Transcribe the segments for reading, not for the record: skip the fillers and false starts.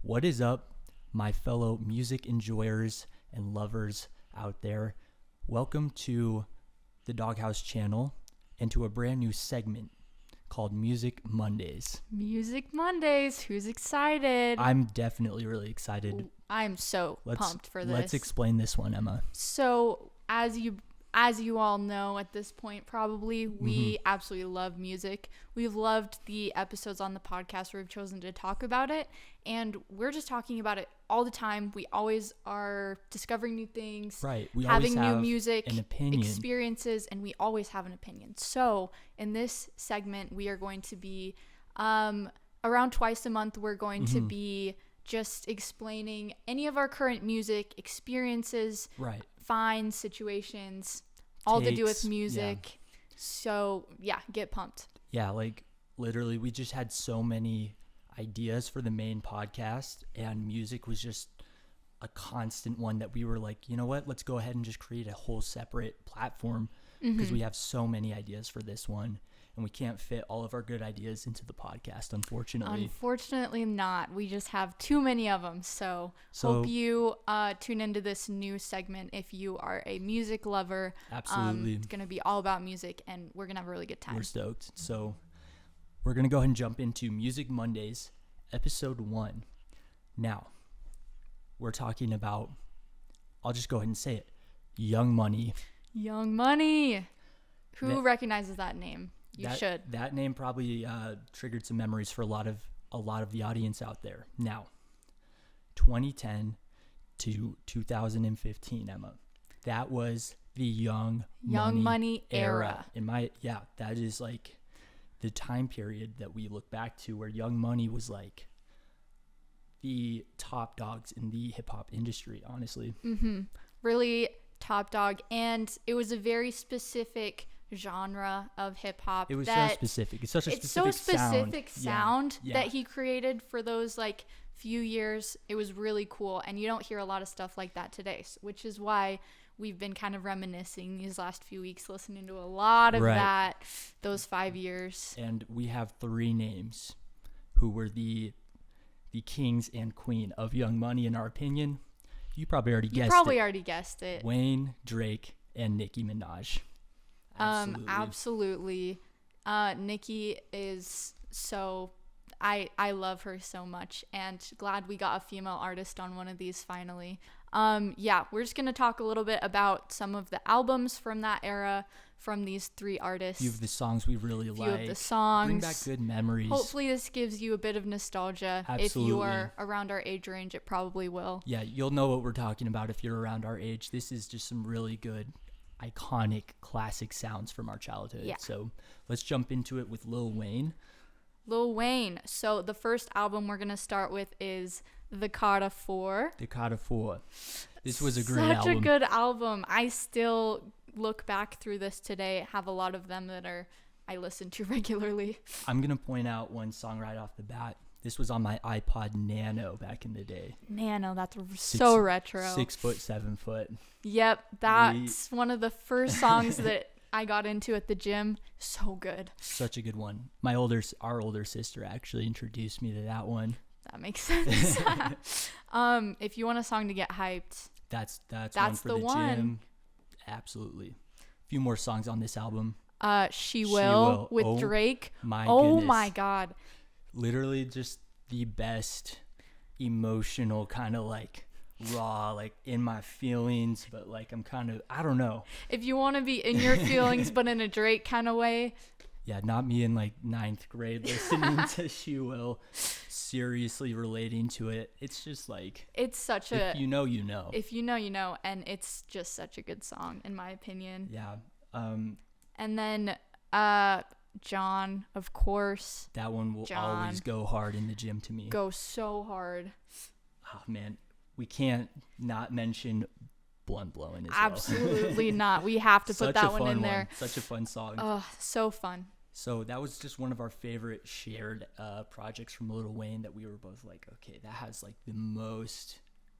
What is up, my fellow music enjoyers and lovers out there? Welcome to the Doghouse channel and to a brand new segment called Music Mondays. Music Mondays. Who's excited? I'm definitely really excited. I'm so pumped for this. Let's explain this one, Emma. So, as you all know at this point, probably, we absolutely love music. We've loved the episodes on the podcast where we've chosen to talk about it, and we're just talking about it all the time. We always are discovering new things, right? We having always have new music an opinion, experiences, and we always have an opinion. So, in this segment, we are going to be around twice a month. We're going to be just explaining any of our current music experiences, right? Finds, situations, all to do with music. Yeah. So yeah, get pumped. Yeah, like literally we just had so many ideas for the main podcast, and music was just a constant one that we were like, you know what, let's go ahead and just create a whole separate platform because we have so many ideas for this one. And we can't fit all of our good ideas into the podcast, unfortunately. Unfortunately not. We just have too many of them. So hope you tune into this new segment if you are a music lover. Absolutely. It's going to be all about music, and we're going to have a really good time. We're stoked. So we're going to go ahead and jump into Music Mondays, episode 1. Now, we're talking about, I'll just go ahead and say it, Young Money. Young Money. Who recognizes that name? You should. That name probably triggered some memories for a lot of the audience out there. Now, 2010 to 2015, Emma. That was the Young Money era. That is like the time period that we look back to where Young Money was like the top dogs in the hip hop industry, honestly. Really top dog, and it was a very specific genre of hip hop. It was so specific. It's such a specific sound that he created for those like few years. It was really cool, and you don't hear a lot of stuff like that today, which is why we've been kind of reminiscing these last few weeks, listening to a lot of those 5 years. And we have 3 names who were the kings and queen of Young Money in our opinion. You probably already guessed it. Wayne, Drake, and Nicki Minaj. Absolutely. Nicki is so, I love her so much, and glad we got a female artist on one of these finally. We're just going to talk a little bit about some of the albums from that era from these 3 artists. A few of the songs we really like. Of the songs. Bring back good memories. Hopefully this gives you a bit of nostalgia. Absolutely. If you are around our age range, it probably will. Yeah, you'll know what we're talking about if you're around our age. This is just some really good, iconic, classic sounds from our childhood. Yeah. So let's jump into it with Lil Wayne. Lil Wayne. So the first album we're going to start with is The Carter 4. The Carter 4. This was a great album. Such a good album. I still look back through this today, have a lot of them that I listen to regularly. I'm going to point out one song right off the bat. This was on my iPod Nano back in the day. Nano, that's so retro. 6 foot, 7 foot. Yep, that's one of the first songs that I got into at the gym. So good. Such a good one. Our older sister actually introduced me to that one. That makes sense. If you want a song to get hyped, that's one for the gym. Absolutely. A few more songs on this album. She Will with Drake. Oh my God. Literally just the best emotional kind of like raw, like in my feelings, but like I'm kind of, I don't know. If you want to be in your feelings, but in a Drake kind of way. Yeah, not me in like 9th grade listening to She Will, seriously relating to it. It's just like, it's such if you know, you know. If you know, you know, and it's just such a good song in my opinion. Yeah. And then John, of course. That one will always go hard in the gym to me. Go so hard. Oh man, we can't not mention Blunt Blowing as Absolutely not. We have to put that one in there. Such a fun song. Oh, so fun. So that was just one of our favorite shared projects from Lil Wayne that we were both like, okay, that has like the most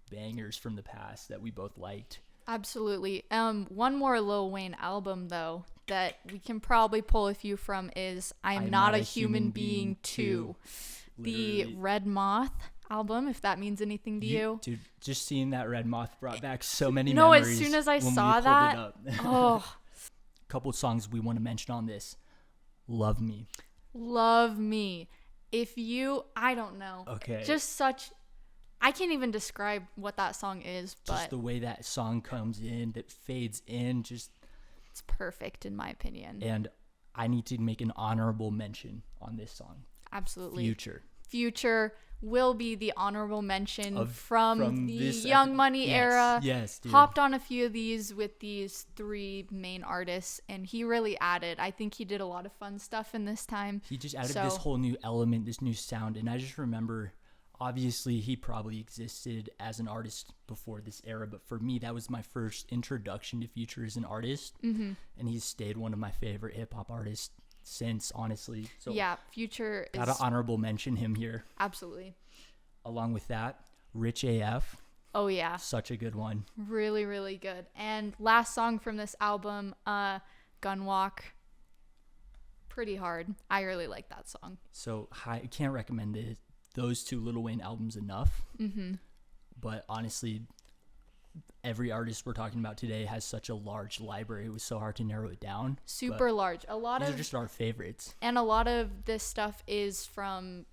bangers from the past that we both liked. Absolutely. One more Lil Wayne album though that we can probably pull a few from is I'm Not a Human Being 2. The Red Moth album, if that means anything to you. Dude, just seeing that Red Moth brought back so many No, memories. as soon as I when saw we pulled that, it up. oh, Couple songs we want to mention on this. Love Me. Love Me. If you, I don't know. Okay. Just such, I can't even describe what that song is, but Just the way that song comes in, that fades in, just. it's perfect in my opinion. And I need to make an honorable mention on this song. Absolutely. Future will be the honorable mention from the this Young Money era. Yes, dude. Hopped on a few of these with these 3 main artists, and he really added. I think he did a lot of fun stuff in this time. He just added this whole new element, this new sound, and I just remember, obviously, he probably existed as an artist before this era, but for me, that was my first introduction to Future as an artist, and he's stayed one of my favorite hip-hop artists since, honestly. So yeah, Future is gotta honorable mention him here. absolutely. Along with that, Rich AF. Oh yeah, Such a good one. really, really good. And last song from this album, Gunwalk. Pretty hard. I really like that song. So I can't recommend those 2 Lil Wayne albums enough. But honestly, every artist we're talking about today has such a large library. It was so hard to narrow it down. Super large. These are just our favorites. And a lot of this stuff is from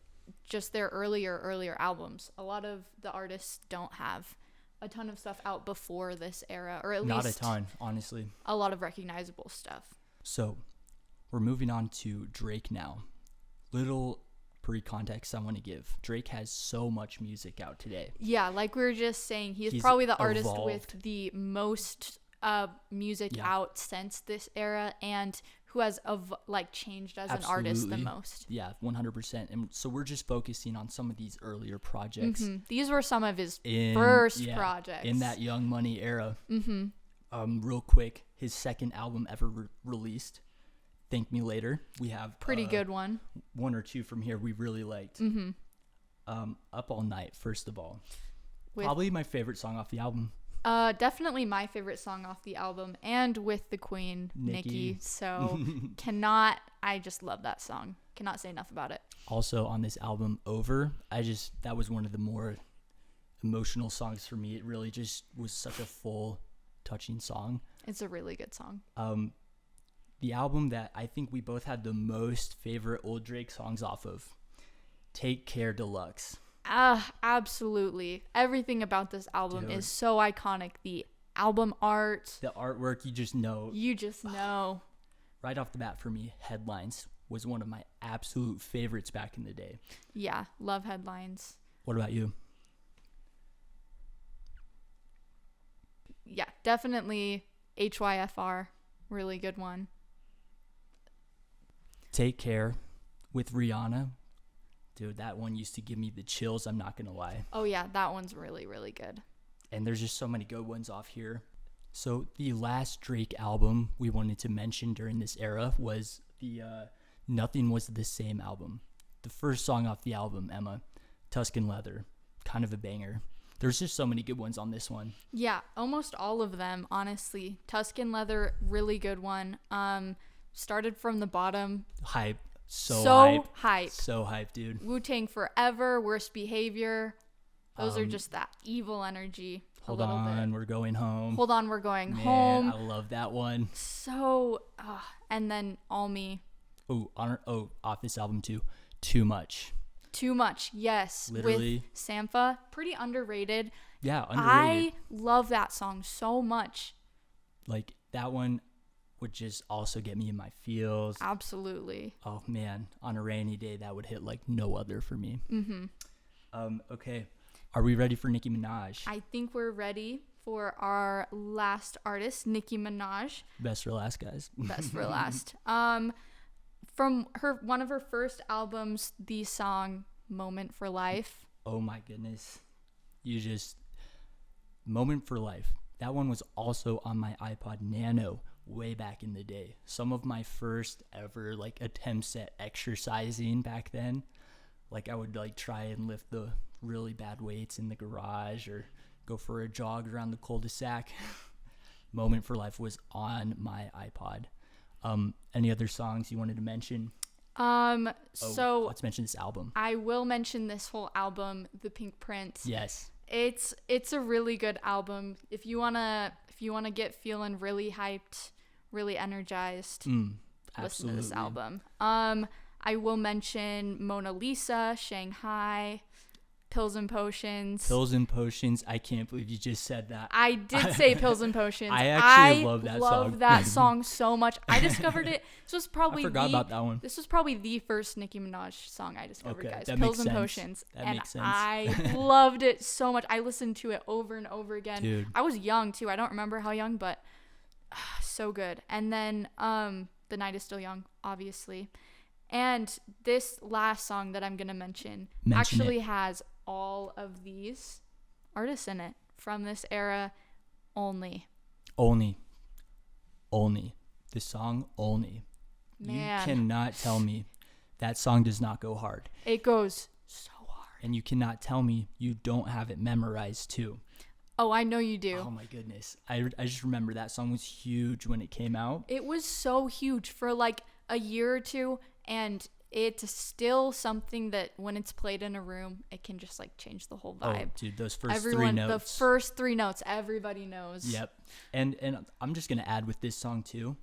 just their earlier albums. A lot of the artists don't have a ton of stuff out before this era, or at Not least a ton, honestly. a lot of recognizable stuff. So we're moving on to Drake now. Little pre-context I want to give. Drake has so much music out today. Yeah, like we were just saying, he's evolved. probably the artist with the most music out since this era, and who has changed as an artist the most. Yeah, 100%. And so we're just focusing on some of these earlier projects. These were some of his first projects in that Young Money era. Real quick, his second album ever released, Thank Me Later. We have pretty good one. 1 or 2 from here we really liked. Up All Night, first of all. Probably my favorite song off the album. Definitely my favorite song off the album, and with the queen, Nicki. So I just love that song. Cannot say enough about it. Also on this album, Over, that was one of the more emotional songs for me. It really just was such a full, touching song. It's a really good song. The album that I think we both had the most favorite old Drake songs off of, Take Care Deluxe. Absolutely. Everything about this album is so iconic. The album art. The artwork, you just know. Right off the bat for me, Headlines was one of my absolute favorites back in the day. Yeah, love Headlines. What about you? Yeah, definitely HYFR. Really good one. Take Care with Rihanna. Dude, that one used to give me the chills, I'm not going to lie. Oh, yeah, that one's really, really good. And there's just so many good ones off here. So the last Drake album we wanted to mention during this era was the Nothing Was the Same album. The first song off the album, Emma, Tuscan Leather, kind of a banger. There's just so many good ones on this one. Yeah, almost all of them, honestly. Tuscan Leather, really good one. Started from the bottom. Hype. So hype. So hype, dude. Wu-Tang Forever, Worst Behavior. Those are just that evil energy. Hold on, we're going home. Hold on, we're going Man, home. I love that one. So, and then All Me. Off this album too. Too Much. Too Much, yes. Literally. With Sampha. Pretty underrated. Yeah, underrated. I love that song so much. Like, that one would just also get me in my feels. Absolutely. Oh, man. On a rainy day, that would hit like no other for me. Okay. Are we ready for Nicki Minaj? I think we're ready for our last artist, Nicki Minaj. Best for last, guys. Best for last. From one of her first albums, the song Moment for Life. Oh my goodness. Moment for Life. That one was also on my iPod Nano way back in the day. Some of my first ever attempts at exercising back then. I would try and lift the really bad weights in the garage or go for a jog around the cul-de-sac. Moment for Life was on my iPod. Any other songs you wanted to mention? So let's mention this album. I will mention this whole album, The Pink Prince. Yes. It's a really good album. If you wanna get feeling really hyped, really energized, listen to this album. I will mention Mona Lisa, Shanghai, Pills and Potions. Pills and Potions. I can't believe you just said that. I did say Pills and Potions. I actually love that song. I love that song so much. I discovered it. This was probably I forgot about that one. This was probably the first Nicki Minaj song I discovered, guys. That Pills makes and sense. Potions. That and makes sense. I loved it so much. I listened to it over and over again. Dude. I was young too. I don't remember how young, but so good. And then The Night Is Still Young, obviously. And this last song that I'm going to mention actually has all of these artists in it from this era only. Only. This song only. Man. You cannot tell me that song does not go hard. It goes so hard. And you cannot tell me you don't have it memorized too. Oh, I know you do. Oh my goodness. I just remember that song was huge when it came out. It was so huge for like a year or two, and it's still something that when it's played in a room, it can just like change the whole vibe. Oh, dude, those first three notes. The first three notes, everybody knows. Yep. And I'm just going to add with this song too.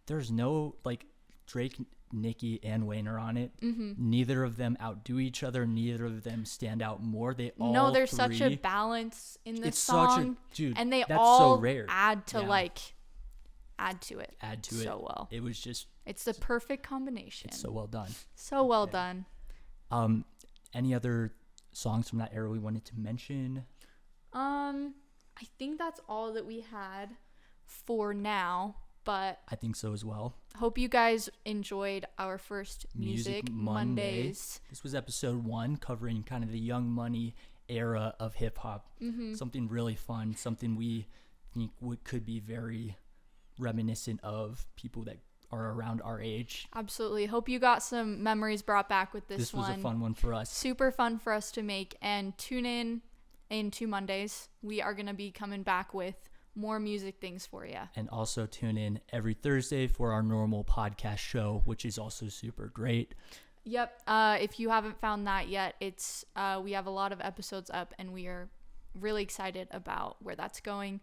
There's no like Drake, Nicki, and Wayne are on it. Mm-hmm. Neither of them outdo each other. Neither of them stand out more. They all No, there's such a balance in this song. Dude, and they that's all so rare. add to it. Add to so it. well. It was just. It's the perfect combination. It's so well done. So well done. Any other songs from that era we wanted to mention? I think that's all that we had for now, but I think so as well. Hope you guys enjoyed our first Music Mondays. This was episode 1, covering kind of the Young Money era of hip hop. Mm-hmm. Something really fun, something we think could be very reminiscent of people that are around our age. Absolutely. Hope you got some memories brought back with this one. This was a fun one for us. Super fun for us to make. And tune in 2 Mondays. We are going to be coming back with more music things for you. And also tune in every Thursday for our normal podcast show, which is also super great. Yep. If you haven't found that yet, it's we have a lot of episodes up, and we are really excited about where that's going.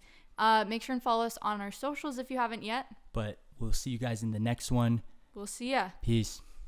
Make sure and follow us on our socials if you haven't yet. But we'll see you guys in the next one. We'll see ya. Peace.